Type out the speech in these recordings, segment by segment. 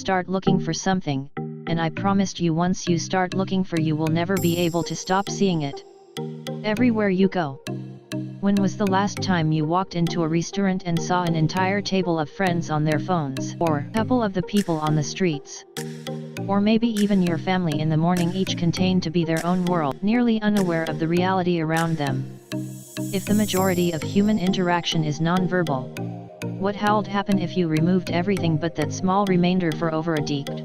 start looking for something, and I promised you once you start looking for you will never be able to stop seeing it. Everywhere you go. When was the last time you walked into a restaurant and saw an entire table of friends on their phones, or a couple of the people on the streets? Or maybe even your family in the morning, each contained to be their own world, nearly unaware of the reality around them. If the majority of human interaction is non-verbal, what would happen if you removed everything but that small remainder for over a decade?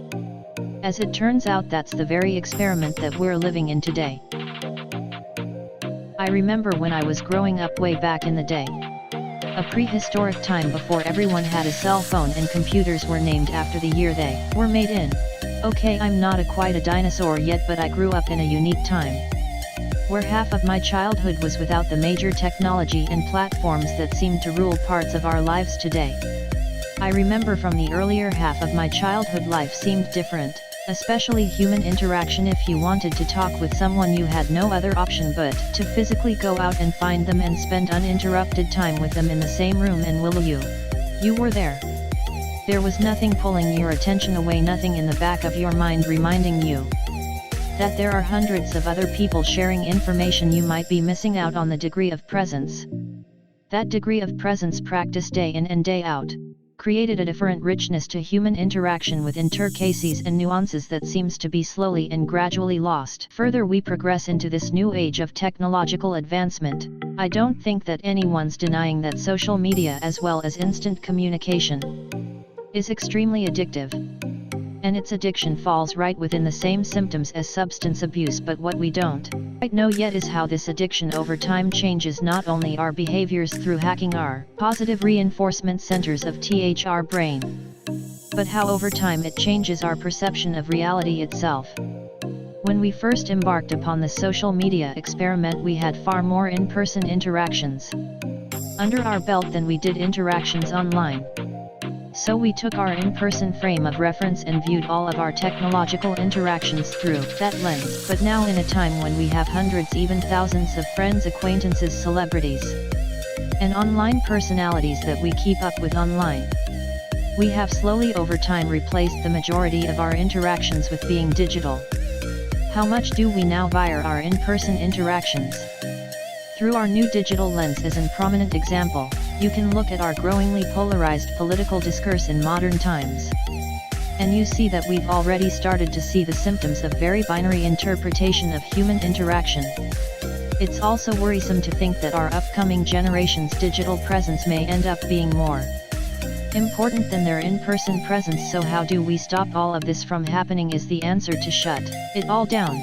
As it turns out, that's the very experiment that we're living in today. I remember when I was growing up way back in the day. A prehistoric time before everyone had a cell phone and computers were named after the year they were made in. Okay, I'm not quite a dinosaur yet, but I grew up in a unique time, where half of my childhood was without the major technology and platforms that seem to rule parts of our lives today. I remember from the earlier half of my childhood, life seemed different, especially human interaction. If you wanted to talk with someone, you had no other option but to physically go out and find them and spend uninterrupted time with them in the same room, and you were there. There was nothing pulling your attention away, nothing in the back of your mind reminding you that there are hundreds of other people sharing information you might be missing out on. The degree of presence. That degree of presence, practiced day in and day out, created a different richness to human interaction with intricacies and nuances that seems to be slowly and gradually lost. Further we progress into this new age of technological advancement, I don't think that anyone's denying that social media as well as instant communication is extremely addictive. And its addiction falls right within the same symptoms as substance abuse. But what we don't quite know yet is how this addiction over time changes not only our behaviors through hacking our positive reinforcement centers of our brain, but how over time it changes our perception of reality itself. When we first embarked upon the social media experiment, we had far more in-person interactions under our belt than we did interactions online. So we took our in-person frame of reference and viewed all of our technological interactions through that lens. But now, in a time when we have hundreds, even thousands of friends, acquaintances, celebrities, and online personalities that we keep up with online, we have slowly over time replaced the majority of our interactions with being digital. How much do we now via our in-person interactions? Through our new digital lens, as a prominent example, you can look at our growingly polarized political discourse in modern times, and you see that we've already started to see the symptoms of very binary interpretation of human interaction. It's also worrisome to think that our upcoming generation's digital presence may end up being more important than their in-person presence. So how do we stop all of this from happening? Is the answer to shut it all down?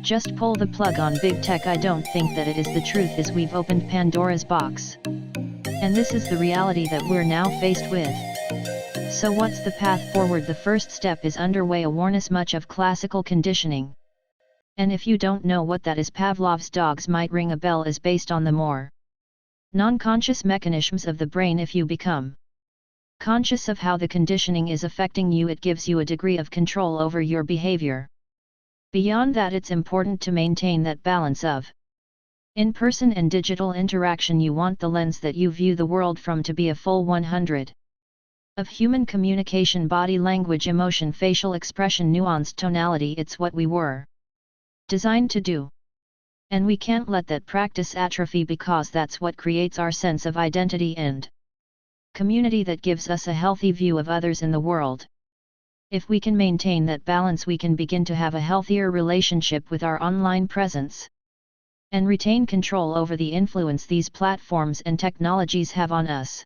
Just pull the plug on big tech? I don't think that it is. The truth is we've opened Pandora's box, and this is the reality that we're now faced with. So what's the path forward? The first step is underway, awareness. Much of classical conditioning, and if you don't know what that is, Pavlov's dogs might ring a bell, is based on the more non-conscious mechanisms of the brain. If you become conscious of how the conditioning is affecting you, it gives you a degree of control over your behavior. Beyond that, it's important to maintain that balance of in-person and digital interaction. You want the lens that you view the world from to be a full 100 of human communication, body language, emotion, facial expression, nuanced tonality. It's what we were designed to do. And we can't let that practice atrophy, because that's what creates our sense of identity and community, that gives us a healthy view of others in the world. If we can maintain that balance, we can begin to have a healthier relationship with our online presence, and retain control over the influence these platforms and technologies have on us.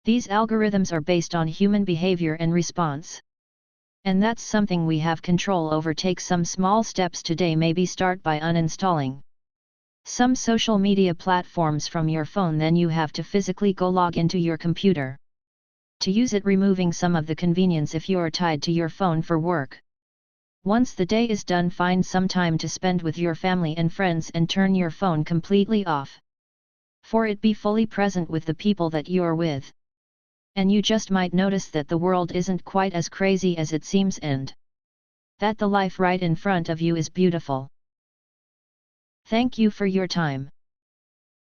These algorithms are based on human behavior and response, and that's something we have control over. Take some small steps today. Maybe start by uninstalling some social media platforms from your phone, then you have to physically go log into your computer to use it, removing some of the convenience if you're tied to your phone for work. Once the day is done, find some time to spend with your family and friends and turn your phone completely off, for it be fully present with the people that you're with. And you just might notice that the world isn't quite as crazy as it seems, and that the life right in front of you is beautiful. Thank you for your time.